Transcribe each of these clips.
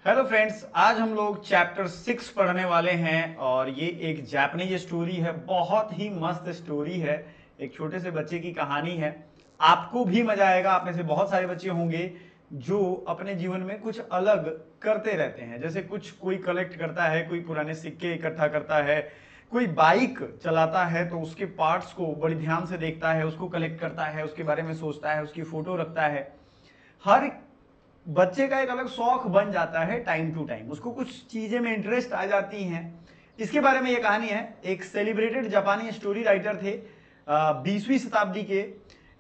Hello friends, आज हम लोग चैप्टर 6 पढ़ने वाले हैं और ये एक जापानीज स्टोरी है। बहुत ही मस्त स्टोरी है। एक छोटे से बच्चे की कहानी है। आपको भी मजा आएगा। आप में से बहुत सारे बच्चे होंगे जो अपने जीवन में कुछ अलग करते रहते हैं। जैसे कोई कलेक्ट करता है, कोई पुराने सिक्के इकट्ठा करता है, कोई बाइक चलाता है तो उसके पार्ट्स को बड़ी ध्यान से देखता है, उसको कलेक्ट करता है, उसके बारे में सोचता है, उसकी फोटो रखता है। हर बच्चे का एक अलग शौक बन जाता है। टाइम टू टाइम उसको कुछ चीजें में इंटरेस्ट आ जाती हैं। इसके बारे में ये कहानी है। एक सेलिब्रेटेड जापानी स्टोरी राइटर थे 20वीं शताब्दी के।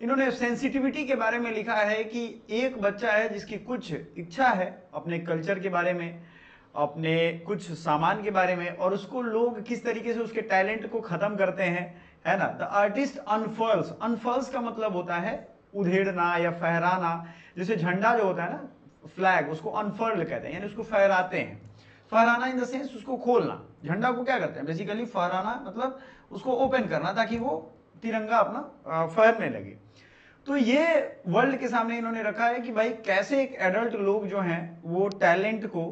इन्होंने सेंसिटिविटी के बारे में लिखा है कि एक बच्चा है जिसकी कुछ इच्छा है अपने कल्चर के बारे में, अपने कुछ सामान के बारे में, और उसको लोग किस तरीके से उसके टैलेंट को खत्म करते हैं, है ना। The artist अनफर्ल्स। अनफर्ल्स का मतलब होता है उधेड़ना या फहराना। जैसे झंडा जो होता है ना, फ्लैग, उसको अनफर्ल कहते हैं, यानी उसको फहराते हैं। फहराना इन द सेंस उसको खोलना। झंडा को क्या करते हैं, बेसिकली फहराना मतलब उसको ओपन करना ताकि वो तिरंगा अपना फहरने लगे। तो ये वर्ल्ड के सामने इन्होंने रखा है कि भाई कैसे एक एडल्ट लोग जो हैं वो टैलेंट को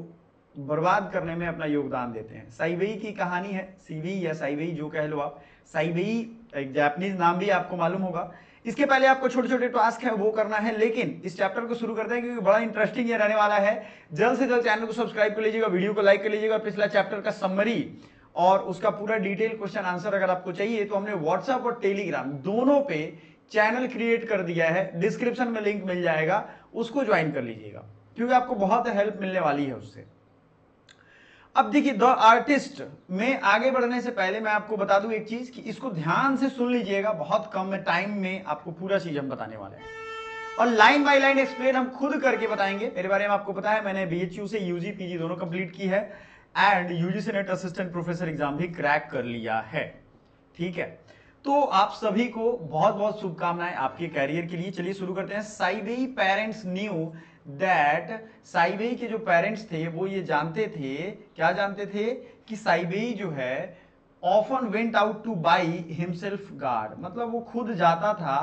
बर्बाद करने में अपना योगदान देते हैं। साइबेई की कहानी है। सीबी या साइबेई जो कह लो आप। साइबेई एक जापानीज नाम भी आपको मालूम होगा। इसके पहले आपको छोटे छोटे टास्क है वो करना है, लेकिन इस चैप्टर को शुरू करते हैं क्योंकि बड़ा इंटरेस्टिंग ये रहने वाला है। जल्द से जल्द चैनल को सब्सक्राइब कर लीजिएगा, वीडियो को लाइक कर लीजिएगा। पिछला चैप्टर का समरी और उसका पूरा डिटेल क्वेश्चन आंसर अगर आपको चाहिए तो हमने व्हाट्सएप और टेलीग्राम दोनों पे चैनल क्रिएट कर दिया है। डिस्क्रिप्शन में लिंक मिल जाएगा, उसको ज्वाइन कर लीजिएगा क्योंकि आपको बहुत हेल्प मिलने वाली है उससे। अब देखिए, द आर्टिस्ट में आगे बढ़ने से पहले मैं आपको बता दूं एक चीज कि इसको ध्यान से सुन लीजिएगा। बहुत कम टाइम में आपको पूरा चीज हम बताने वाले हैं और लाइन बाय लाइन एक्सप्लेन हम खुद करके बताएंगे। मेरे बारे में आपको पता है, मैंने बीएचयू से यूजी पीजी दोनों कंप्लीट की है and UGC net assistant professor exam भी क्रैक कर लिया है। ठीक है, तो आप सभी को बहुत बहुत शुभकामनाएं आपके कैरियर के लिए। चलिए शुरू करते हैं। साइबेई पेरेंट्स न्यू दैट, साइबेई के जो पेरेंट्स थे वो ये जानते थे, क्या जानते थे, कि साइबेई जो है often went out two by himself guard. मतलब वो खुद जाता था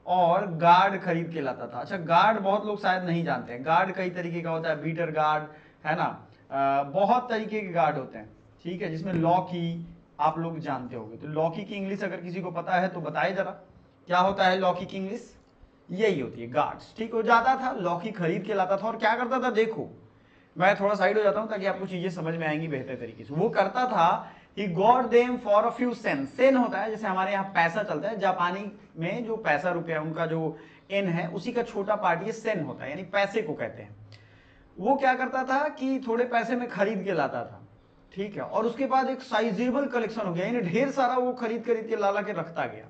और गार्ड खरीद के लाता था। अच्छा, गार्ड बहुत लोग शायद नहीं जानते हैं। गार्ड कई तरीके का होता है, बीटर गार्ड, है ना। बहुत तरीके के गार्ड होते हैं, ठीक है, जिसमें लॉकी आप लोग जानते होंगे। तो लॉकी की इंग्लिश अगर किसी को पता है तो बताए जरा, क्या होता है लॉकी की इंग्लिश? यही होती है, गार्ड्स। ठीक हो जाता था, लॉकी खरीद के लाता था और क्या करता था, देखो मैं थोड़ा साइड हो जाता हूं ताकि आपको चीजें समझ में आएंगी बेहतर तरीके से। वो करता था he got them for a few Sen. Sen होता है जैसे हमारे यहाँ पैसा चलता है, जापानी में जो पैसा रुपया उनका जो एन है उसी का छोटा पार्ट ये सेन होता है, यानी पैसे को कहते हैं। वो क्या करता था कि थोड़े पैसे में खरीद के लाता था, ठीक है, और उसके बाद एक साइजेबल कलेक्शन हो गया, यानी ढेर सारा वो खरीद खरीद के ला के रखता गया।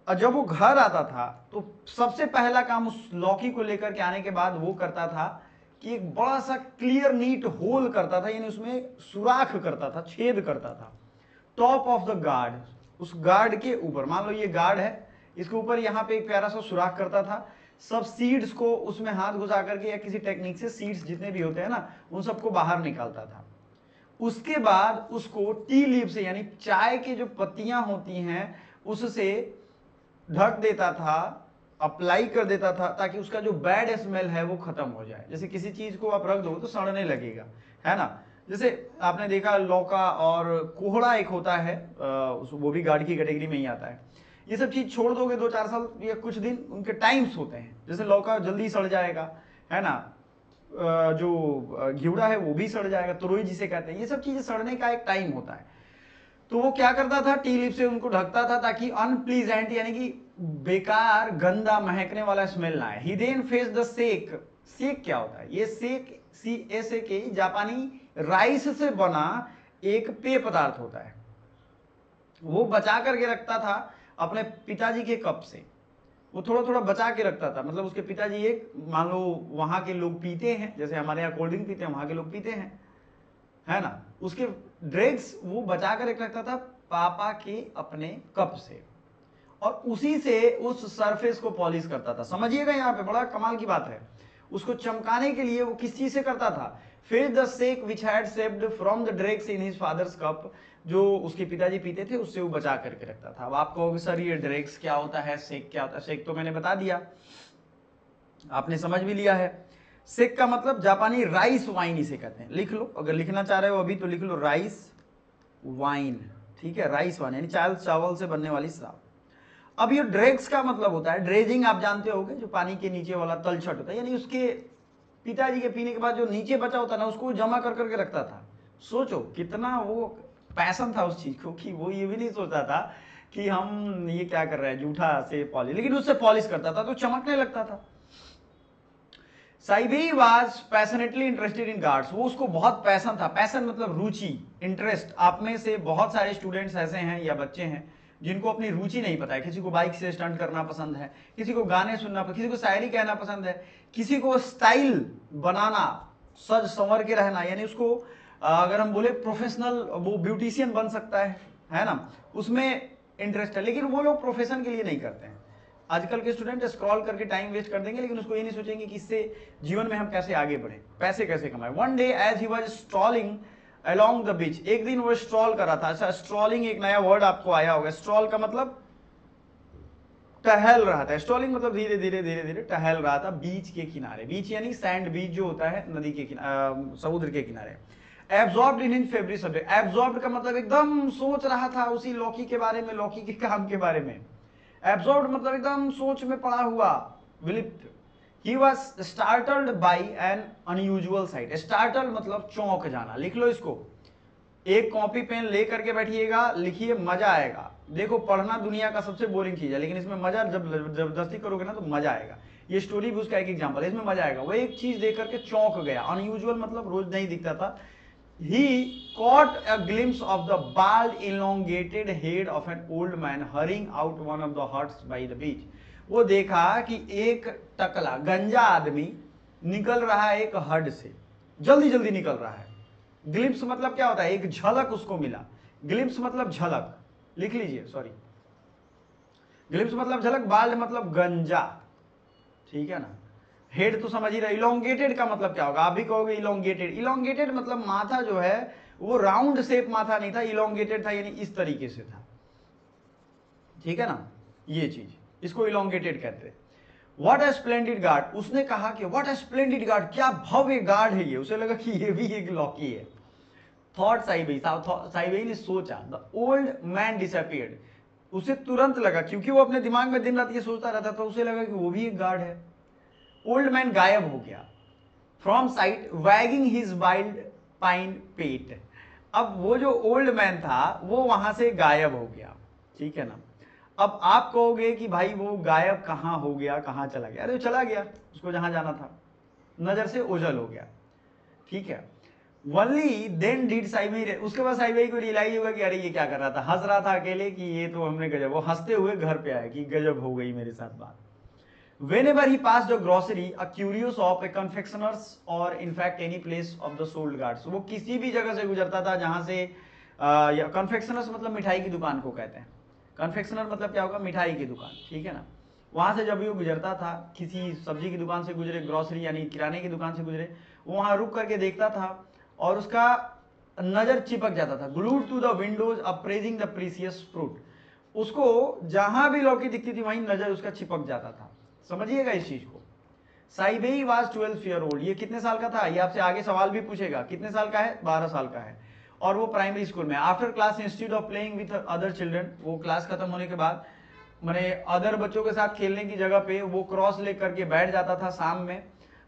और जब वो घर आता था तो सबसे पहला काम उस लॉकी को लेकर के आने के बाद वो करता था कि एक बड़ा सा क्लियर नीट होल करता था, यानी उसमें सुराख करता था, छेद करता था टॉप ऑफ द गार्ड। उस गार्ड के ऊपर, मान लो ये गार्ड है, इसके ऊपर यहाँ पे एक प्यारा सा सुराख करता था। सब सीड्स को उसमें हाथ घुसा करके या किसी टेक्निक से सीड्स जितने भी होते हैं ना उन सबको बाहर निकालता था। उसके बाद उसको टी लीफ से, यानी चाय की जो पत्तियां होती हैं उससे ढक देता था, अप्लाई कर देता था ताकि उसका जो बैड स्मेल है वो खत्म हो जाए। जैसे किसी चीज को आप रख दो तो सड़ने लगेगा, है ना। जैसे आपने देखा लौका और कोहड़ा एक होता है, वो भी गार्ड की कैटेगरी में ही आता है। ये सब चीज छोड़ दोगे 2-4 साल या कुछ दिन, उनके टाइम्स होते हैं। जैसे लौका जल्दी सड़ जाएगा, है ना, जो घिवड़ा है वो भी सड़ जाएगा, तुरई जिसे कहते हैं। ये सब चीजें सड़ने का एक टाइम होता है। तो वो क्या करता था, टी लीफ से उनको ढकता था ताकि अनप्लीजेंट, यानी कि बेकार, गंदा, महकने वाला स्मेल ना आए। ही देन फेस द सेक। सेक क्या होता है? ये सेक, CAK, जापानी राइस से बना एक पेय पदार्थ होता है। वो बचा करके रखता था अपने पिताजी के कप से। वो थोड़ा थोड़ा बचा के रखता था, मतलब उसके पिताजी एक, मान लो वहां के लोग पीते हैं, जैसे हमारे यहाँ कोल्ड ड्रिंक पीते हैं, वहां के लोग पीते हैं, है ना। उसके ड्रिंक्स वो बचा कर रखता था पापा के अपने कप से, और उसी से उस सरफेस को पॉलिश करता था। समझिएगा, यहाँ पे बड़ा कमाल की बात है। उसको चमकाने के लिए वो किस चीज से करता था? फिर the sake which had saved from the drinks in his father's cup, जो उसके पिताजी पीते थे उससे वो बचा करके रखता था। अब आप कहोगे सर ये ड्रिंक्स क्या होता है, सेक क्या होता है? सेक तो मैंने बता दिया, आपने समझ भी लिया है। सेक का मतलब जापानी राइस वाइन इसे कहते हैं। लिख लो, अगर लिखना चाह रहे हो अभी तो लिख लो राइस वाइन, ठीक है, राइस वाइन यानी चावल से बनने वाली शराब। अब ये ड्रेग्स का मतलब होता है, ड्रेजिंग आप जानते होंगे, जो पानी के नीचे वाला तलछट होता है, यानी उसके पिताजी के पीने के बाद जो नीचे बचा होता ना उसको जमा कर करके रखता था। सोचो कितना वो पैशन था उस चीज को, कि वो ये भी नहीं सोचता था कि हम ये क्या कर रहे हैं जूठा से पॉलिश, लेकिन उससे पॉलिश करता था तो चमकने लगता था। Seibei was passionately interested in gourds, वो उसको बहुत पैशन था, पैशन मतलब रुचि, इंटरेस्ट। आप में से बहुत सारे स्टूडेंट्स ऐसे हैं या बच्चे हैं जिनको अपनी रुचि नहीं पता है। किसी को बाइक से स्टंट करना पसंद है, किसी को गाने सुनना पसंद, किसी को शायरी कहना पसंद है, किसी को स्टाइल बनाना, सज संवर के रहना, यानी उसको अगर हम बोले प्रोफेशनल वो ब्यूटिशियन बन सकता है ना, उसमें इंटरेस्ट है। लेकिन वो लोग प्रोफेशन के लिए नहीं करते हैं। आजकल के स्टूडेंट स्क्रॉल करके टाइम वेस्ट कर देंगे, लेकिन उसको ये नहीं सोचेंगे कि इससे जीवन में हम कैसे आगे बढ़े, पैसे कैसे कमाए। One day as he was strolling along the beach, एक दिन वो स्ट्रॉल कर रहा था। अच्छा, स्ट्रॉलिंग एक नया वर्ड आपको आया होगा। स्ट्रॉल का मतलब टहल रहा था, स्ट्रॉलिंग मतलब धीरे धीरे धीरे धीरे टहल रहा था बीच के किनारे। बीच यानी सैंड बीच जो होता है नदी के किनारे, समुद्र के किनारे। Absorbed in his favourite subject, absorbed का मतलब एकदम सोच रहा था उसी लौकी के बारे में, लौकी के काम के बारे में। एब्जॉर्ब्ड मतलब एकदम सोच में पड़ा हुआ, विलिप्त। He was startled by an unusual sight. Startled मतलब चौंक जाना। लिख लो इसको, एक कॉपी पेन ले करके बैठिएगा, लिखिए, मजा आएगा। देखो पढ़ना दुनिया का सबसे बोरिंग चीज है, लेकिन इसमें मजा जब जबरदस्ती करोगे ना तो मजा आएगा। ये स्टोरी भी उसका एक एग्जाम्पल है, इसमें मजा आएगा। वो एक चीज देख करके चौंक गया। अनयूजुअल मतलब रोज नहीं दिखता था। He caught a glimpse of the bald, elongated head of an old man hurrying out one of the huts by the beach. वो देखा कि एक टकला गंजा आदमी निकल रहा है एक हड से, जल्दी जल्दी निकल रहा है। ग्लिम्स मतलब क्या होता है, एक झलक उसको मिला। ग्लिम्स मतलब झलक, लिख लीजिए, सॉरी, ग्लिम्स मतलब झलक, बाल्ड मतलब गंजा, ठीक है ना। हेड तो समझ ही रहे। इलोंगेटेड का मतलब क्या होगा, आप भी कहोगे इलोंगेटेड। इलोंगेटेड मतलब माथा जो है वो राउंड शेप माथा नहीं था, इलोंगेटेड था, यानी इस तरीके से था, ठीक है ना, ये चीज, इसको इलोंगेटेड कहते हैं। व्हाट अ स्प्लेंडेड गार्ड, उसने कहा कि व्हाट अ स्प्लेंडेड गार्ड, क्या भव्य गार्ड है ये। उसे लगा कि ये भी एक लौकी है। थॉट साइबेई, साइबेई ने सोचा। द ओल्ड मैन डिसअपीयर्ड, उसे तुरंत लगा, क्योंकि वो अपने दिमाग में दिन रात ये सोचता रहता था, उसे लगा कि वो भी एक गार्ड है। ओल्ड मैन गायब हो गया। From sight wagging his wild pine pet, अब वो जो ओल्ड मैन था वो वहां से गायब हो गया, ठीक है ना। अब आप कहोगे कि भाई वो गायब कहां हो गया, कहां चला गया। अरे चला गया, उसको जहां जाना था, नजर से ओझल हो गया, ठीक है। वनली देन डिड साइबेई, उसके बाद साइबेई को रियलाइज हुआ कि अरे ये क्या कर रहा था, हंस रहा था अकेले कि ये तो हमने गजब, वो हंसते हुए घर पे आया कि गजब हो गई मेरे साथ बात। Whenever he passed a grocery, a curious shop, a confectioner's, or in fact any place of the sold goods, वो किसी भी जगह से गुजरता था जहां से या कन्फेक्शनर्स मतलब मिठाई की दुकान को कहते हैं। कन्फेक्शनर मतलब क्या होगा, मिठाई की दुकान, ठीक है ना। वहां से जब भी वो गुजरता था, किसी सब्जी की दुकान से गुजरे, ग्रोसरी यानी किराने की दुकान से गुजरे, वो वहां रुक करके देखता था और उसका नजर चिपक जाता था। Glued to the windows appraising the precious fruit, उसको जहां भी लौकी दिखती थी वहीं नजर उसका चिपक जाता था। समझिएगा इस चीज को। साइबेई वाज 12 ईयर ओल्ड, ये कितने साल का था, ये आपसे आगे सवाल भी पूछेगा, कितने साल का है, 12 साल का है, और वो प्राइमरी स्कूल में। After class institute of playing with other children, वो क्लास खत्म होने के बाद मैंने अदर बच्चों के साथ खेलने की जगह पे वो क्रॉस ले करके बैठ जाता था शाम में,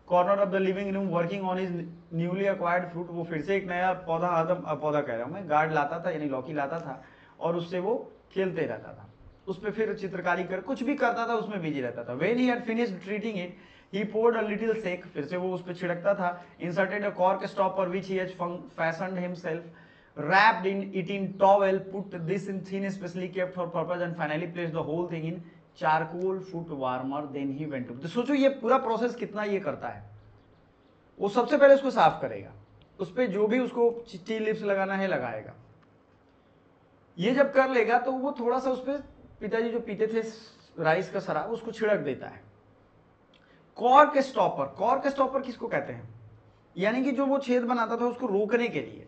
corner of the living room working on his newly acquired fruit. वो फिर से एक नया पौधा, पौधा कह रहा हूं मैं, गार्ड लाता था यानी लौकी लाता था, और उससे वो खेलते रहता था, उस पर फिर चित्रकारी कर कुछ भी करता था, उसमें बिजी रहता था। When he had finished treating it, he poured a little sake, फिर से वो उस पर छिड़कता था, inserted a cork stopper which he had fashioned himself, wrapped it in towel, put this in thin specially kept for purpose, and finally placed the whole thing in charcoal foot warmer, then he went to। तो सोचो ये पूरा process कितना ये करता है। वो सबसे पहले उसको साफ करेगा, उस पर जो भी उसको टी लिप्स लगाना है लगाएगा। ये जब कर लेगा तो वो थोड़ा सा उस पर, पिताजी जो पीते थे राइस का शराब, उसको छिड़क देता है। कॉर्क स्टॉपर, कॉर्क स्टॉपर किसको कहते हैं, यानी कि जो वो छेद बनाता था उसको रोकने के लिए,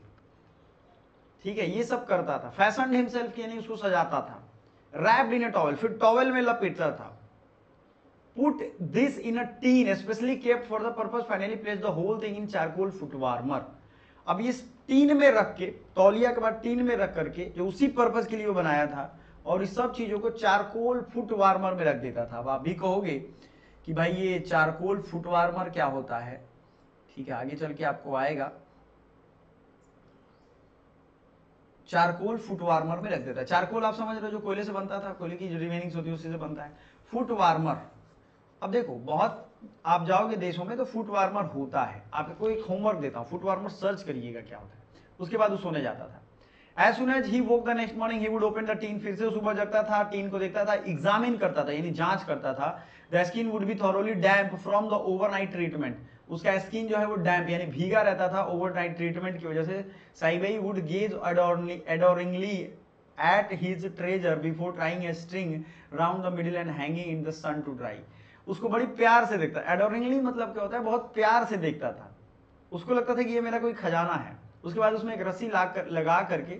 ठीक है, ये सब करता था। फैशन हिमसेल्फ यानी उसको सजाता था। रैप्ड इन ए टॉवेल, फिर टॉवेल में लपेटता था। put this in a tin especially kept for the purpose, finally placed the whole thing in charcoal foot warmer. अब ये टीन में रख के, तौलिया के बाद टीन में रख करके, जो उसी पर्पस के लिए वो बनाया था, और इस सब चीजों को चारकोल फुट वार्मर में रख देता था। अब आप भी कहोगे कि भाई ये चारकोल फुट वार्मर क्या होता है, ठीक है, आगे चल के आपको आएगा। चारकोल फुट वार्मर में रख देता है। चारकोल आप समझ रहे हो, जो कोयले से बनता था, कोयले की जो रिमेनिंग्स होती है उसी से बनता है। फुट वार्मर, अब देखो बहुत आप जाओगे देशों में तो फुट वार्मर होता है। आपको एक होमवर्क देता हूं, फुट वार्मर सर्च करिएगा क्या होता है। उसके बाद वो सोने जाता था। As soon as he woke the next morning, he would open the tin. फिर से सुबह जगता था, टीन को देखता था, एग्जामिन करता था, यानी जांच करता था। The skin would be thoroughly damp from the overnight treatment. उसका स्किन जो है वो डैम्प यानी भीगा रहता था ओवरनाइट ट्रीटमेंट की वजह से। Seibei would gaze adoringly at his treasure before tying a string round the middle and hanging in the sun to dry. उसको बड़ी प्यार से देखता। एडोरिंगली मतलब क्या होता है, बहुत प्यार से देखता था। उसको लगता था कि ये मेरा कोई खजाना है। उसके बाद उसमें एक रस्सी लगा करके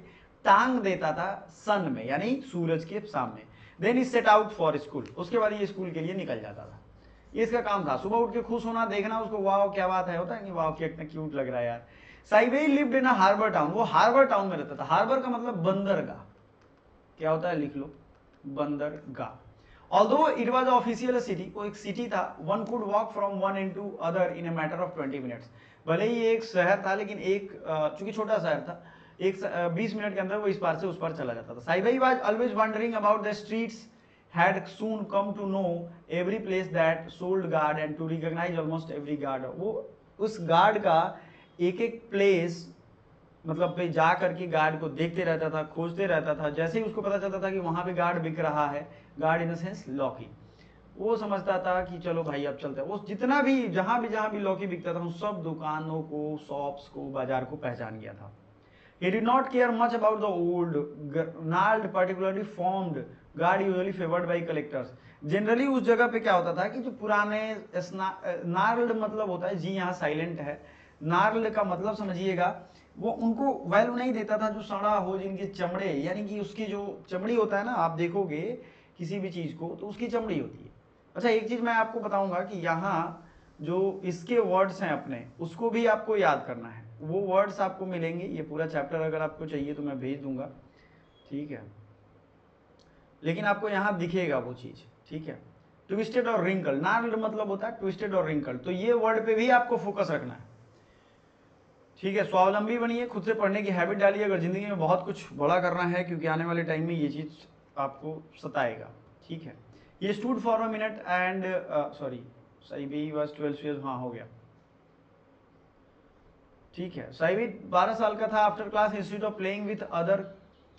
टांग देता था सन में, यानी सूरज के सामने। Then he set out for school. उसके बाद ये स्कूल के लिए निकल जाता था। ये इसका काम था, सुबह उठ के खुश होना, देखना उसको, वाह क्या बात है, होता है नहीं, वाह कितना क्यूट लग रहा है यार। Seibei lived in a harbour town. वो हार्बर टाउन में रहता था। हार्बर का मतलब बंदरगाह, क्या होता है लिख लो, बंदरगाह। Although it was official a city, वो एक सिटी था, one could walk from one end to other in a matter of 20 minutes. भले ही एक शहर था, लेकिन एक चूंकि छोटा शहर था, 20 मिनट के अंदर वो इस पार से उस पार चला जाता था। साइबई was always wandering about the streets, had soon come to know every place that sold guard and to recognize almost every guard. वो उस गार्ड का एक एक प्लेस मतलब पे जा करके गार्ड को देखते रहता था, खोजते रहता था। जैसे ही उसको पता चलता था कि वहां पे गार्ड बिक रहा है, गार्ड इन द सेंस लौकी, वो समझता था कि चलो भाई अब चलते हैं। वो जितना भी जहां भी लौकी बिकता था, उन सब दुकानों को, शॉप्स को, बाजार को पहचान गया था। He did not care much about the old, gnarled, particularly formed guard usually favored by collectors. Generally उस जगह पे क्या होता था कि जो पुराने नार्ल्ड मतलब होता है, जी यहाँ साइलेंट है, नार्ल्ड का मतलब समझिएगा, वो उनको वैल्यू नहीं देता था जो सड़ा हो, जिनके चमड़े, यानी कि उसकी जो चमड़ी होता है ना, आप देखोगे किसी भी चीज को तो उसकी चमड़ी होती है। अच्छा एक चीज मैं आपको बताऊंगा कि यहाँ जो इसके वर्ड्स हैं अपने, उसको भी आपको याद करना है। वो वर्ड्स आपको मिलेंगे, ये पूरा चैप्टर अगर आपको चाहिए तो मैं भेज दूंगा, ठीक है, लेकिन आपको यहाँ दिखेगा वो चीज, ठीक है। ट्विस्टेड और रिंकल, नार्ल्ड मतलब होता है ट्विस्टेड और रिंकल, तो ये वर्ड पे भी आपको फोकस रखना है, ठीक है। स्वावलंबी बनिए, खुद से पढ़ने की हैबिट डालिए अगर जिंदगी में बहुत कुछ बड़ा करना है, क्योंकि आने वाले टाइम में ये चीज आपको सताएगा, ठीक है। ये stood for a minute and sorry Seibei was 12 years, हाँ हो गया, ठीक है। साइबी 12 साल का था। After class institute of playing with other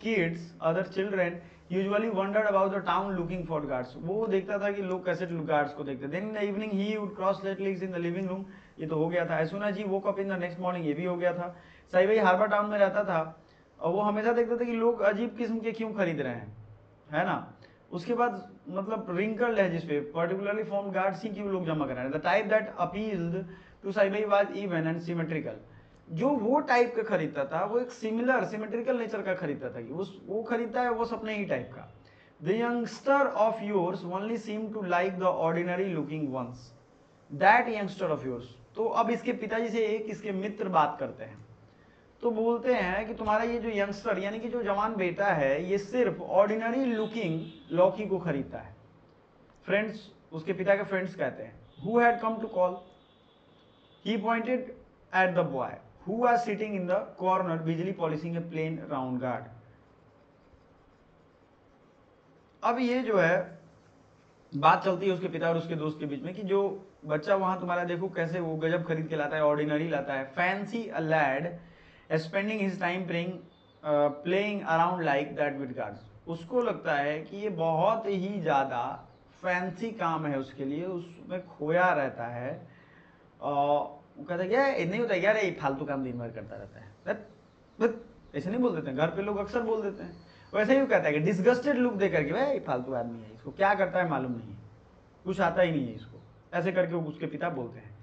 kids, other children, usually wandered about the town looking for gourds. वो देखता था कि लोग कैसे गार्ड्स को देखते। Then in the evening he would cross let legs in the living room, ये तो हो गया था। As soon as he woke up in the next morning, ये भी हो गया था। साइबी हार्बर टाउन में रहता था और वो हमेशा देखता था कि लोग अजीब किस्म के क्यों खरीद रहे हैं, है ना। उसके बाद मतलब रिंकल्ड है जिसपे पर्टिकुलरली फॉर्म गार्ड्स ही क्यों लोग जमा कर रहे हैं। The type that appealed to Seibei was even and symmetrical. जो वो टाइप का खरीदता था वो एक सिमिलर सिमेट्रिकल नेचर का खरीदता था कि वो खरीदता है वो सपने ही टाइप का। The youngster of yours only seem to like the ordinary looking ones, that youngster of yours. तो अब इसके पिताजी से एक इसके मित्र बात करते हैं, तो बोलते हैं कि तुम्हारा ये जो यंगस्टर यानी कि जो जवान बेटा है, ये सिर्फ ऑर्डिनरी लुकिंग लौकी को खरीदता है। फ्रेंड्स, उसके पिता के फ्रेंड्स कहते हैं, who had come to call, he pointed at the boy who was sitting in the corner busily polishing a plain round guard. अब ये जो है बात चलती है उसके पिता और उसके दोस्त के बीच में कि जो बच्चा वहां तुम्हारा देखो कैसे वो गजब खरीद के लाता है, ऑर्डिनरी लाता है। Fancy a lad spending his time playing around like that with gourds. उसको लगता है कि ये बहुत ही ज्यादा फैंसी काम है उसके लिए, उसमें खोया रहता है। वो कहता है यार नहीं होता यार, ये फालतू काम दिन भर करता रहता है, ऐसे नहीं बोल देते हैं, घर पे लोग अक्सर बोल देते हैं। वैसे ही वो कहता है कि डिसगस्टेड लुक दे करके, भाई फालतू आदमी है, इसको क्या करता है मालूम नहीं है, कुछ आता ही नहीं है इसको, ऐसे करके उसके पिता बोलते हैं।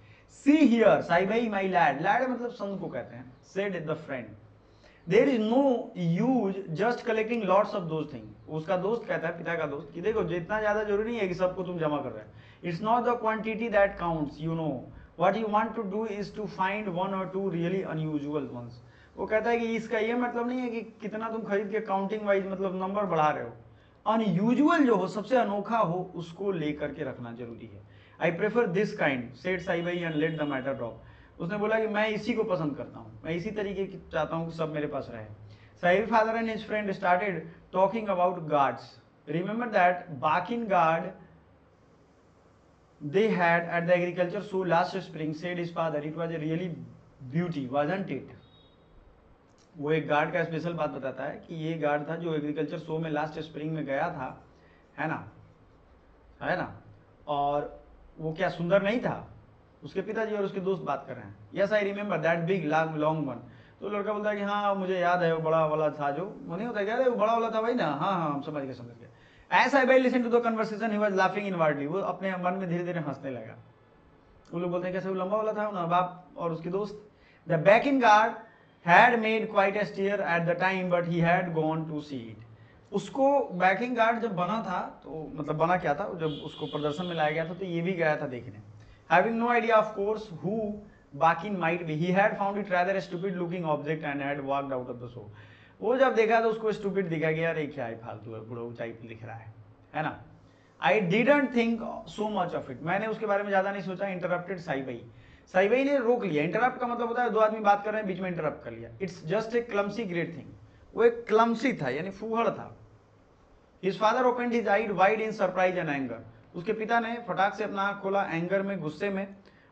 See here Seibei my lad, lad मतलब सन को कहते हैं। Said the friend, there is no use just collecting lots of those thing. उसका दोस्त कहता है, पिता का दोस्त, कि देखो जितना ज्यादा जरूरी नहीं है कि सबको तुम जमा कर रहे हो, It's not the quantity that counts, you know. What you want to do is to find one or two really unusual ones. वो कहता है कि इसका ये मतलब नहीं है कि कितना तुम खरीद के काउंटिंग वाइज मतलब नंबर बढ़ा रहे हो, अनयूजुअल जो हो, सबसे अनोखा हो, उसको लेकर के रखना जरूरी है. I prefer this kind said Saibai and let the matter drop. उसने बोला कि मैं इसी को पसंद करता हूँ, मैं इसी तरीके की चाहता हूँ कि सब मेरे पास रहे. Seibei father and his friend started talking about gourds. Remember that Bakin gourd they had at the agriculture show last spring, said his father. It was a really beauty, wasn't it? वो एक guard का special बात बताता है कि ये guard था जो एग्रीकल्चर शो में लास्ट स्प्रिंग में गया था, है ना, और वो क्या सुंदर नहीं था. उसके पिताजी और उसके दोस्त बात कर रहे हैं. Yes I remember that big long one. तो लड़का बोलता है कि हाँ मुझे याद है वो बड़ा वाला था, जो वो नहीं होता क्या, वो बड़ा वाला था भाई ना, हाँ हम समझ गए. As Sahibai listened to the conversation, he was laughing inwardly. वो अपने मन में धीरे धीरे हंसने लगा. वो लोग बोलते हैं कैसे वो लंबा वाला था ना, बाप और उसके दोस्त. The Bakin guard had made quite a stir at the time, but he had gone to see it. उसको बैकिंग गार्ड जब बना था तो मतलब बना क्या था, जब उसको प्रदर्शन में लाया गया था तो ये भी गया था देखने. Having no idea of course who Bakin might be, he had found it rather a stupid looking object and had walked out of the show. वो जब देखा तो उसको स्टूपिड दिखा गया, अरे क्या है फालतू है, बुढ़ो टाइप दिख रहा है ना. I didn't think so much of it. मैंने उसके बारे में ज्यादा नहीं सोचा. इंटरप्टेड साईबाई ने रोक लिया. इंटरप्ट का मतलब होता है दो आदमी बात कर रहे हैं बीच में इंटरप्ट कर लिया. It's just a clumsy great thing. वो एक क्लमसी था यानी फूहड़ था. His father opened his eyes wide in surprise and anger. उसके पिता ने फटाक से अपना आंख खोला, एंगर में, गुस्से में,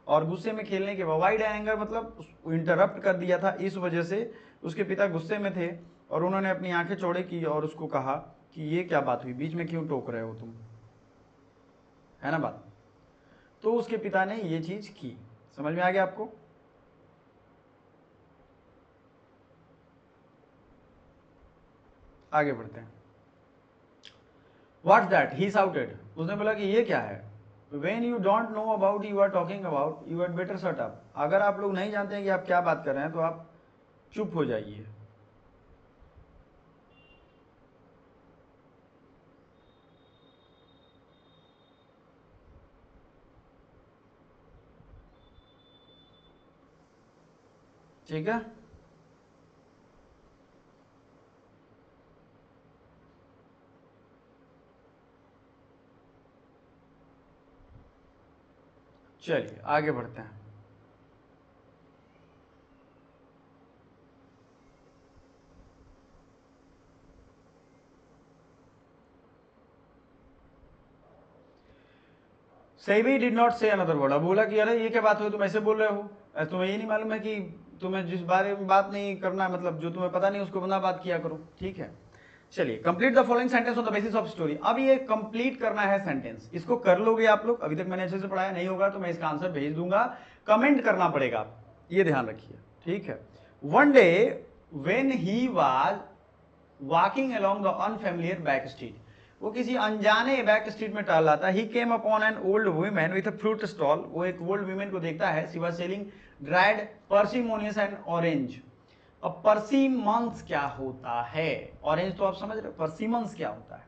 और गुस्से में खेलने के बाद. वाइड एंगर मतलब इंटरप्ट कर दिया था, इस वजह से उसके पिता गुस्से में थे और उन्होंने अपनी आंखें चौड़े की और उसको कहा कि ये क्या बात हुई, बीच में क्यों टोक रहे हो तुम, है ना बात. तो उसके पिता ने ये चीज की. समझ में आ गया आपको? आगे बढ़ते हैं. What's that, he shouted. उसने बोला कि ये क्या है. When you don't know about you are talking about, you had better shut up. अगर आप लोग नहीं जानते हैं कि आप क्या बात कर रहे हैं तो आप चुप हो जाइए. ठीक है. चलिए आगे बढ़ते हैं. Sahibai did not say another word. अब बोला कि अरे ये क्या बात हुई, तुम ऐसे बोल रहे हो, तुम्हें ये नहीं मालूम है कि तुम्हें जिस बारे में बात नहीं करना, मतलब जो तुम्हें पता नहीं उसको बना बात किया करो. ठीक है. चलिए, complete the following sentence on the basis of story. अब ये कंप्लीट करना है सेंटेंस. इसको कर लोगे आप लोग. अभी तक मैंने अच्छे से पढ़ाया नहीं होगा तो मैं इसका आंसर भेज दूंगा, कमेंट करना पड़ेगा. आप ये ध्यान रखिए. ठीक है. One day when he was walking along the unfamiliar back street. वो किसी अनजाने बैक स्ट्रीट में टहल रहा था. He came upon an old woman with a fruit stall. वो एक ओल्ड वुमेन को देखता है. She was selling dried persimmons and orange. अब पर्सिमन्स क्या होता है, ऑरेंज तो आप समझ रहे हो, पर्सिमन्स क्या होता है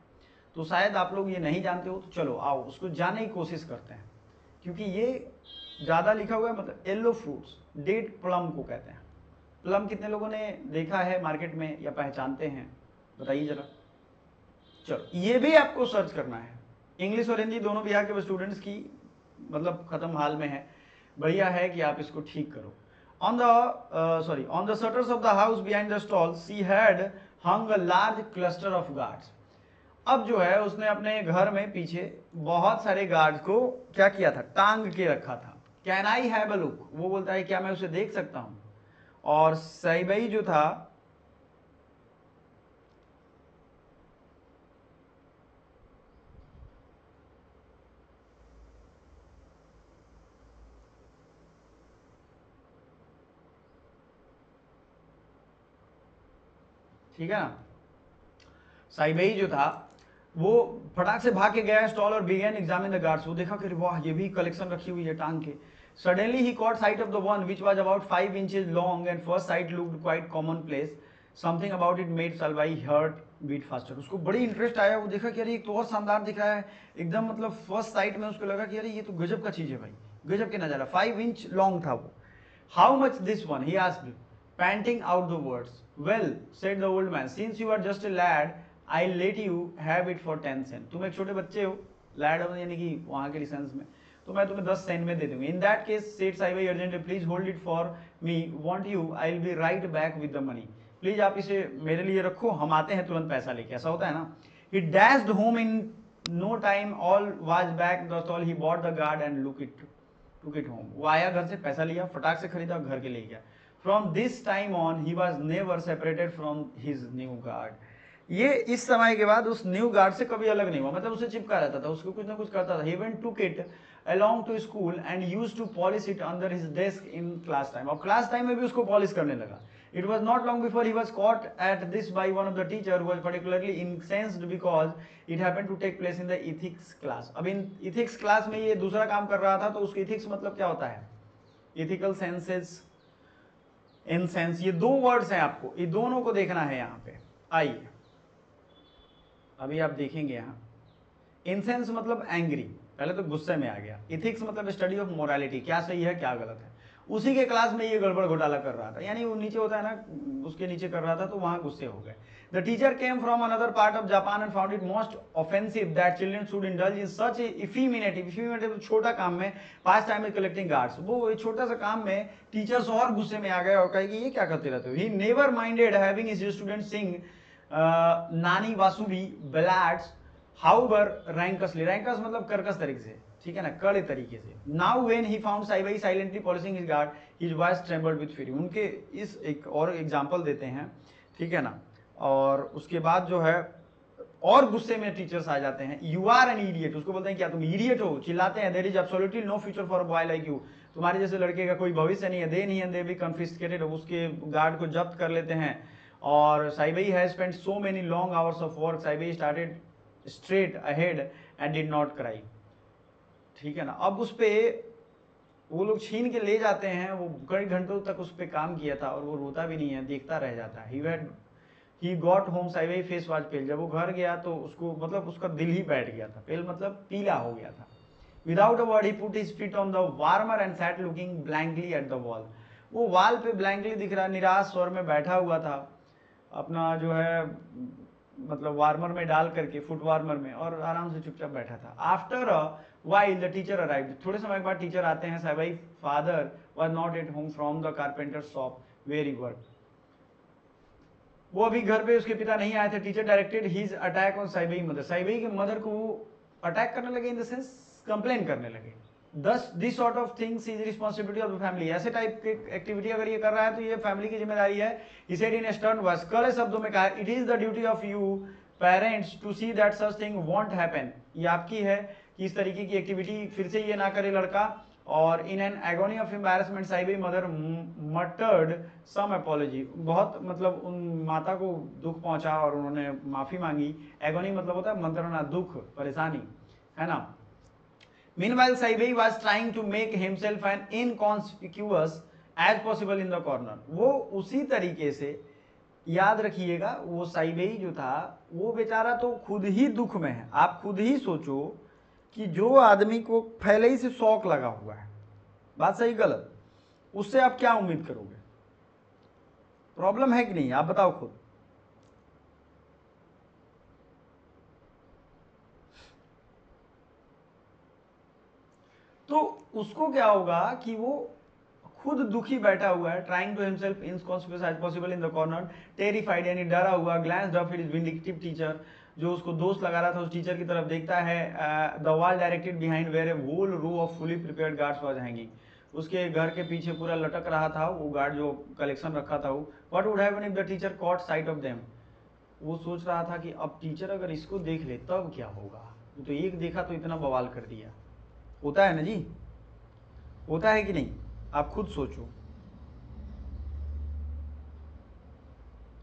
तो शायद आप लोग ये नहीं जानते हो. तो चलो आओ उसको जानने की कोशिश करते हैं, क्योंकि ये ज्यादा लिखा हुआ है. मतलब येलो फ्रूट्स, डेट प्लम को कहते हैं. प्लम कितने लोगों ने देखा है मार्केट में या पहचानते हैं, बताइए जरा. चलो ये भी आपको सर्च करना है. इंग्लिश और हिंदी दोनों बिहार के स्टूडेंट्स की मतलब खत्म हाल में है. बढ़िया है कि आप इसको ठीक करो. On the shutters of the house behind the stall, she had hung a large cluster of guards. अब जो है उसने अपने घर में पीछे बहुत सारे गार्ड्स को क्या किया था, टांग के रखा था. Can I have a look, वो बोलता है क्या मैं उसे देख सकता हूं. और साईबाई जो था ठीक है ना, साईबाई जो था वो फटाक से भाग के गया स्टॉल और बिगेन एग्जामिन द गार्ड्स. वो देखा कि वाह ये भी कलेक्शन रखी हुई है टांग के. Suddenly he caught sight of the one which was about 5 inches long and first sight looked quite commonplace. Something about it made Seibei heart beat faster. उसको बड़ी इंटरेस्ट आया, वो देखा कि अरे ये तो और शानदार दिख रहा है एकदम, मतलब फर्स्ट साइट में उसको लगा कि अरे ये तो गजब का चीज है भाई, गजब के नजारा। 5 इंच लॉन्ग था वो। How much this one, he asked, panting out the words. Well said the old man, since you are just a lad I let you have it for 10 cent. तुम एक छोटे बच्चे हो, लैड यानी कि वहां के सेंस में, तो मैं तुम्हें 10 सेंट में दे दूंगी। In that case said Seibei urgently, please hold it for me, won't you, I will be right back with the money. Please आप इसे मेरे लिए रखो, हम आते हैं तुरंत पैसा लेके। ऐसा होता है ना। He dashed home in no time, all was back the stall, he bought the gourd and took it home. वो आया, घर से पैसा लिया, फटाक से खरीदा, घर के ले गया। From this time on he was never separated from his new guard. ये इस समय के बाद उस न्यू गार्ड से कभी अलग नहीं हुआ, मतलब उसे चिपका रहता था, उसको कुछ ना कुछ करता था। He went took it along to school and used to polish it under his desk in class time। और क्लास टाइम में भी उसको पॉलिश करने लगा। It was not long before he was caught at this by one of the teacher who was particularly incensed because it happened to take place in the ethics class। अब इन ethics class में ये दूसरा काम कर रहा था, तो उसके ethics मतलब क्या होता है, ethical senses, incense, ये दो वर्ड्स हैं, आपको ये दोनों को देखना है यहाँ पे। आइए अभी आप देखेंगे यहाँ, इंसेंस मतलब एंग्री, पहले तो गुस्से में आ गया। इथिक्स मतलब स्टडी ऑफ मोरालिटी, क्या सही है क्या गलत है। उसी के क्लास में ये गड़बड़ घोटाला कर रहा था, यानी वो नीचे होता है ना, उसके नीचे कर रहा था, तो वहां गुस्से हो गए। The teacher came from another part of Japan and found it most offensive that children should indulge in such effeminate छोटा काम में पास टाइम में कलेक्टिंग गार्ड्स। वो छोटा सा काम में टीचर्स और गुस्से में आ गए और कहे कि ये क्या करते रहते हो। He never minded having his student sing नानी वासुबी बैलाड्स हाउवर रैंकसली, रैंकस मतलब कर्कश तरीके से, ठीक है ना, कड़े तरीके से। Now when he found Seibei silently polishing his gourd, his voice trembled with fear. उनके इस एक और एग्जांपल देते हैं, ठीक है ना, और उसके बाद जो है और गुस्से में टीचर्स आ जाते हैं। यू आर एन इडियट, उसको बोलते हैं क्या तुम इडियट हो, चिल्लाते हैं। There is absolutely no future for a boy like you, तुम्हारे जैसे लड़के का कोई भविष्य नहीं है। दे नहीं है, दे बी कन्फिस्केटेड, उसके गार्ड को जब्त कर लेते हैं। और Seibei has spent so many long hours of work, Seibei started straight ahead and did not cry, ठीक है ना। अब उस पे वो लोग छीन के ले जाते हैं, वो कई घंटों तक उस पे काम किया था और वो रोता भी नहीं है, देखता रह जाता है। He got home Seibei face was pale, जब वो घर गया तो उसको मतलब उसका दिल ही बैठ गया था, पेल मतलब पीला हो गया था। Without a word he put his feet on the warmer and set looking blankly at the wall. वो वॉल पे ब्लैंकली दिख रहा, निराश स्वर में बैठा हुआ था, अपना जो है मतलब वार्मर में डाल करके, फुट वार्मर में, और आराम से चुपचाप बैठा था। After a while the teacher arrived, थोड़े समय के बाद टीचर आते हैं। Seibei father was not at home from the carpenter shop where he work, वो अभी घर पे उसके पिता नहीं आए थे। Teacher directed his attack on Seibei mother, Seibei की मदर को अटैक करने लगे, इन द सेंस कंप्लेन करने लगे। This sort of things is responsibility of the family, ऐसे टाइप की एक्टिविटी अगर ये कर रहा है तो ये फैमिली की जिम्मेदारी है। He said in a stern voice, कड़े शब्दों में कहा, it is the duty of you parents to see that such thing won't happen, ये आपकी है कि इस तरीके की एक्टिविटी फिर से ये ना करे लड़का। और in an agony of embarrassment Seibei mother muttered some apology, बहुत मतलब उन माता को दुख पहुंचा और उन्होंने माफी मांगी। एगोनी मतलब होता है मंत्रणा, दुख, परेशानी, है ना। Meanwhile, Saibei was trying to make himself an inconspicuous as possible in the corner। वो उसी तरीके से, याद रखिएगा, वो साइबेई जो था वो बेचारा तो खुद ही दुख में है। आप खुद ही सोचो कि जो आदमी को पहले ही से शौक लगा हुआ है, बात सही गलत, उससे आप क्या उम्मीद करोगे? प्रॉब्लम है कि नहीं, आप बताओ खुद। तो उसको क्या होगा कि वो खुद दुखी बैठा हुआ है, trying to himself inconsequence as possible in the corner, terrified यानी डरा हुआ, glanced up at his vindictive teacher, जो उसको दोस्त लगा रहा था उस टीचर की तरफ देखता है। The wall directed behind where a whole row of fully prepared gourds was hanging, उसके घर के पीछे पूरा लटक रहा था वो गार्ड जो कलेक्शन रखा था वो। What would happen if the teacher caught sight of them, वो सोच रहा था कि अब टीचर अगर इसको देख ले तब क्या होगा, तो एक देखा तो इतना बवाल कर दिया। होता है ना जी, होता है कि नहीं, आप खुद सोचो।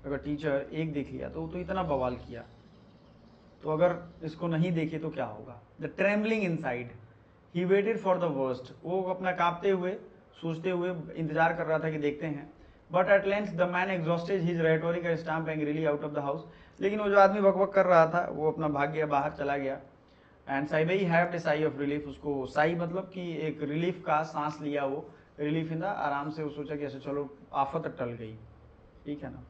अगर टीचर एक देख लिया तो इतना बवाल किया, तो अगर इसको नहीं देखे तो क्या होगा। The trembling inside he waited for the worst, वो अपना कांपते हुए सोचते हुए इंतजार कर रहा था कि देखते हैं। But at length the man exhausted his rhetoric and stamp angrily out of the house. लेकिन वो जो आदमी बकबक कर रहा था वो अपना भाग गया, बाहर चला गया। And Seibei heaved a sigh of relief, उसको साई मतलब कि एक रिलीफ का सांस लिया, वो रिलीफ इन द, आराम से वो सोचा कि ऐसे चलो आफत टल गई, ठीक है ना।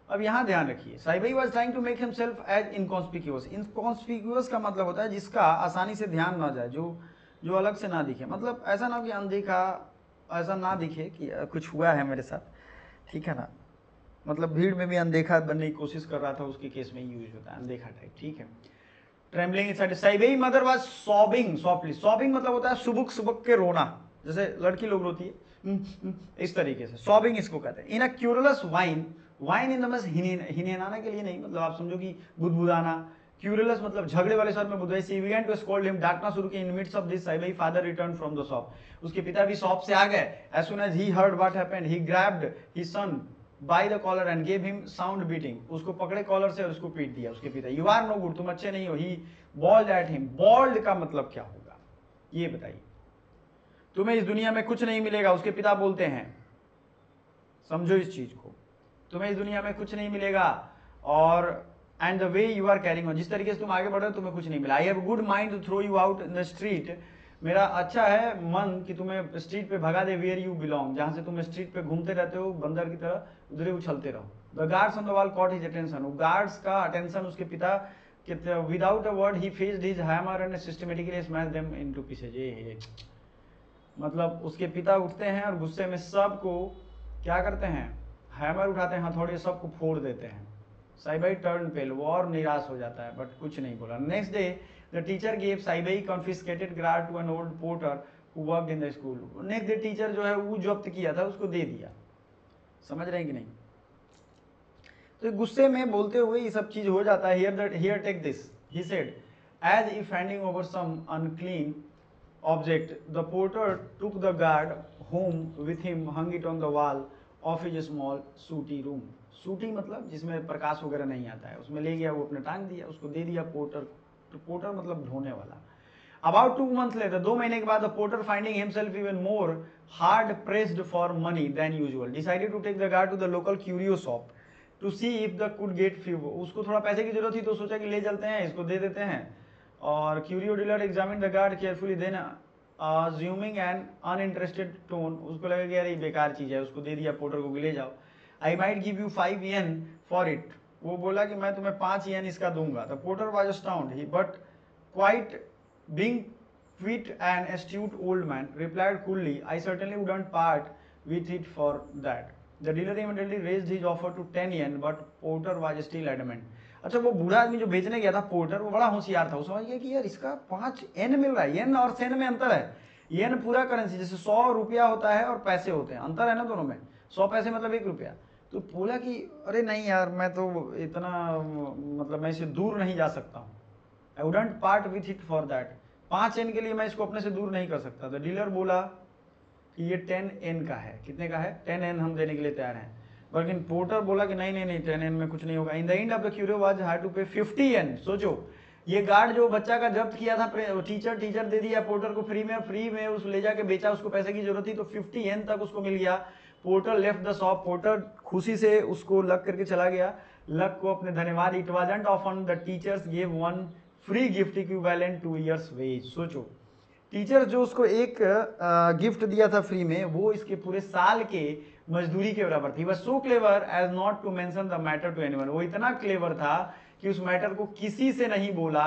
अब यहां ध्यान रखिए, Seibei was trying to make himself as inconspicuous. Inconspicuous का मतलब होता है जिसका आसानी से ध्यान ना जाए, जो अलग से ना दिखे, मतलब ऐसा ना कि अनदेखा, ऐसा ना दिखे कि कुछ हुआ है मेरे साथ, ठीक है ना। मतलब भीड़ में भी अनदेखा बनने की कोशिश कर रहा था, उसके केस में यूज होता है अनदेखा टाइप, ठीक है। Trembling inside Seibei mother was sobbing softly. Sobbing मतलब होता है सुबुक सुबुक के रोना, जैसे लड़की लोग रोती है इस तरीके से, सॉबिंग इसको कहते हैं। In a querulous whine, whine in the means हिनहिनाना के लिए नहीं, मतलब आप समझो कि बुदबुदाना। क्यूरलस मतलब झगड़े वाले स्वर में बुदवाई। She began to scold him, डांटना शुरू की। In midst of this Seibei father return from the shop, उसके पिता भी शॉप से आ गए। As soon as he heard what happened he grabbed his son by the collar and gave him sound beating, उसको पकड़े कॉलर से और उसको पीट दिया उसके पिता। यू आर नो गुड, तुम अच्छे नहीं हो। ही बॉल्ड एट हिम, बॉल्ड का मतलब क्या होगा ये बताइए। तुम्हें इस दुनिया में कुछ नहीं मिलेगा, उसके पिता बोलते हैं, समझो इस चीज को, तुम्हें इस दुनिया में कुछ नहीं मिलेगा। और and the way you are carrying on, जिस तरीके से तुम आगे बढ़ रहे हो तुम्हें कुछ नहीं मिला। I have good mind to throw you out in the street, मेरा अच्छा है मन कि तुम्हें स्ट्रीट पे भगा दे। वेयर यू बिलोंग, जहां से तुम स्ट्रीट पे घूमते रहते हो बंदर की तरह, उधर उछलते रहो। The gourds on the wall caught his attention, gourds का अटेंशन उसके पिता के, without a word he faced his hammer and systematically smash them into pieces. मतलब उसके पिता उठते हैं और गुस्से में सबको क्या करते हैं, हैमर उठाते हैं, हथौड़े सबको फोड़ देते हैं। साइबई टर्न पेल, वो और निराश हो जाता है बट कुछ नहीं बोला। Next day the teacher gave Seibei confiscated gourd to an old porter who worked in the school. Next day teacher जो है वो जब्त किया था उसको दे दिया, समझ रहे हैं कि नहीं। तो गुस्से में बोलते हुए ये सब चीज हो जाता है। Here take this, he said, as if handing over some unclean object, the porter took the guard home with him, hung it on the wall of his small sooty room. सूटी मतलब जिसमें प्रकाश वगैरह नहीं आता है, उसमें ले गया, वो अपने टांग दिया, उसको दे दिया पोर्टर। तो पोर्टर मतलब ढोने वाला। About 2 months later, 2 महीने के बाद, the porter finding himself even more hard pressed for money than usual, decided to take the guard to the local curio shop to see if the could get few. उसको थोड़ा पैसे की जरूरत थी तो सोचा कि ले चलते हैं, इसको दे देते हैं। और curio dealer examine the gourd carefully, then assuming an uninterested tone, उसको लगा कि यार ये बेकार चीज है, उसको दे दिया पोर्टर को, ले जाओ। I might give you 5 yen for it, वो बोला कि मैं तुम्हें 5 yen इसका दूंगा। The porter was astound, he but quite being quite an astute old man replied coolly, I certainly wouldn't part with it for that. The dealer immediately raised his offer to 10 yen but porter was still adamant. अच्छा, वो बूढ़ा आदमी जो बेचने गया था porter, वो बड़ा होशियार था, वो समझ गया कि यार इसका 5 yen मिल रहा है। येन और सेन में अंतर है। येन पूरा करेंसी, जैसे 100 रुपया होता है और पैसे होते हैं, अंतर है ना दोनों में। 100 पैसे मतलब 1 रुपया। तो बोला कि अरे नहीं यार, मैं तो इतना मतलब मैं इससे दूर नहीं जा सकता हूँ, I wouldn't part with it for that. 5 yen के लिए मैं इसको अपने से दूर नहीं कर सकता। तो डीलर बोला कि ये 10 yen का है। कितने का है? 10 yen हम देने के लिए तैयार हैं। लेकिन पोर्टर बोला कि नहीं नहीं नहीं, 10 yen में कुछ नहीं होगा। In the end of the curio was had to pay 50 yen। सोचो, ये गार्ड जो बच्चा का जब्त किया था टीचर दे दिया पोर्टर को फ्री में उस ले जाके बेचा, उसको पैसे की जरूरत थी तो 50 yen तक उसको मिल गया। Porter left the shop, porter खुशी से उसको लग करके चला गया। लक को अपने धन्यवाद। It wasn't often the teachers gave one free gift equivalent to years wage. सोचो, टीचर जो उसको एक गिफ्ट दिया था फ्री में, वो इसके पूरे साल के मजदूरी के बराबर थी। बस so clever as not to mention the matter to anyone, वो इतना क्लेवर था कि उस मैटर को किसी से नहीं बोला,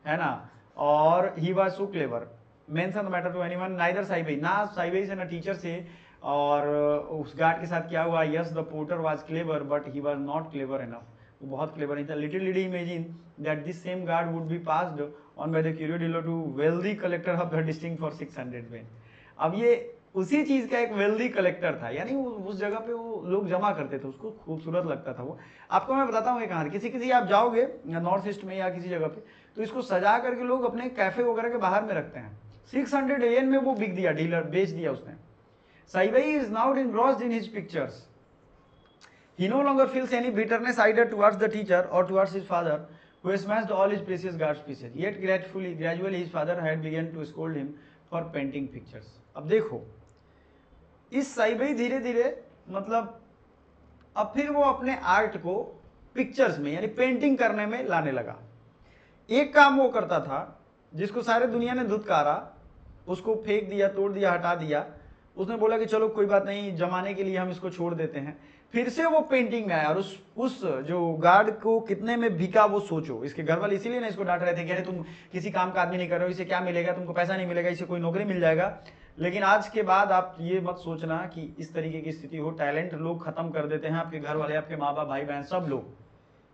है ना। और he was so clever, mention the matter to anyone, neither Seibei, ना साइबई से ना टीचर से। और उस गार्ड के साथ क्या हुआ? Yes the porter was clever but he was not clever enough, वो बहुत क्लेवर नहीं था। Little did he imagine that this same guard would be passed on by the curio dealer to wealthy collector of the district for 600 yen। अब ये उसी चीज का एक वेल्दी कलेक्टर था, यानी उस जगह पे वो लोग जमा करते थे, उसको खूबसूरत लगता था वो। आपको मैं बताता हूँ एक कहानी, किसी आप जाओगे नॉर्थ ईस्ट में या किसी जगह पे, तो इसको सजा करके लोग अपने कैफे वगैरह के बाहर में रखते हैं। 600 yen में वो बिक दिया, डीलर बेच दिया उसने। साइबई is now engrossed in his pictures. He no longer feels any bitterness either towards the teacher or towards his father, who smashed all his precious guards pieces. Yet gradually his father had begun to scold him for painting pictures. अब देखो, इस साई भाई धीरे धीरे मतलब अब फिर वो अपने आर्ट को पिक्चर्स में यानी पेंटिंग करने में लाने लगा। एक काम वो करता था जिसको सारे दुनिया ने धुतकारा, उसको फेंक दिया, तोड़ दिया, हटा दिया। उसने बोला कि चलो कोई बात नहीं, जमाने के लिए हम इसको छोड़ देते हैं। फिर से वो पेंटिंग में आया और उस जो गार्ड को कितने में बिका वो सोचो। इसके घर वाले इसीलिए ना इसको डांट रहे थे कि अरे तुम किसी काम का आदमी नहीं कर रहे हो, इसे क्या मिलेगा, तुमको पैसा नहीं मिलेगा, इसे कोई नौकरी मिल जाएगा। लेकिन आज के बाद आप ये मत सोचना कि इस तरीके की स्थिति हो। टैलेंट लोग खत्म कर देते हैं, आपके घर वाले, आपके माँ बाप, भाई बहन, सब लोग।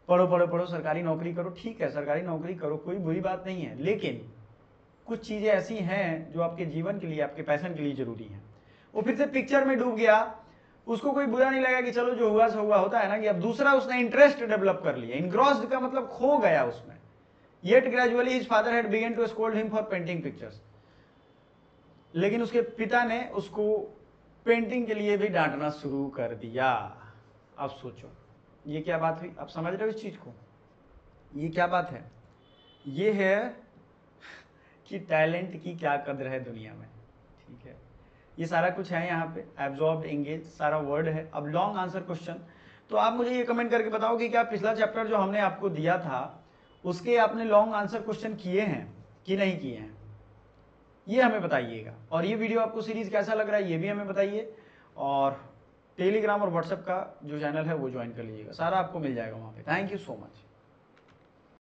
पढ़ो पढ़ो पढ़ो, सरकारी नौकरी करो, ठीक है सरकारी नौकरी करो, कोई बुरी बात नहीं है, लेकिन कुछ चीजें ऐसी हैं जो आपके जीवन के लिए, आपके पैशन के लिए जरूरी है। वो फिर से पिक्चर में डूब गया, उसको कोई बुरा नहीं लगा कि चलो जो हुआ सो हुआ। होता है ना कि अब दूसरा उसने इंटरेस्ट डेवलप कर लिया, इनग्रॉस्ड का मतलब खो गया उसमें। Yet gradually his father had begun to scold him for painting pictures. लेकिन उसके पिता ने उसको पेंटिंग के लिए भी डांटना शुरू कर दिया। अब सोचो ये क्या बात हुई, आप समझ रहे हो इस चीज को? ये क्या बात है? ये है कि टैलेंट की क्या कदर है दुनिया में। ठीक है, ये सारा कुछ है यहाँ पे, एब्जॉर्ब्ड, एंगेज, सारा वर्ड है। अब लॉन्ग आंसर क्वेश्चन, तो आप मुझे ये कमेंट करके बताओ कि क्या पिछला चैप्टर जो हमने आपको दिया था उसके आपने लॉन्ग आंसर क्वेश्चन किए हैं कि नहीं किए हैं, ये हमें बताइएगा। और ये वीडियो आपको सीरीज कैसा लग रहा है ये भी हमें बताइए। और टेलीग्राम और व्हाट्सएप का जो चैनल है वो ज्वाइन कर लीजिएगा, सारा आपको मिल जाएगा वहाँ पे। Thank you so much.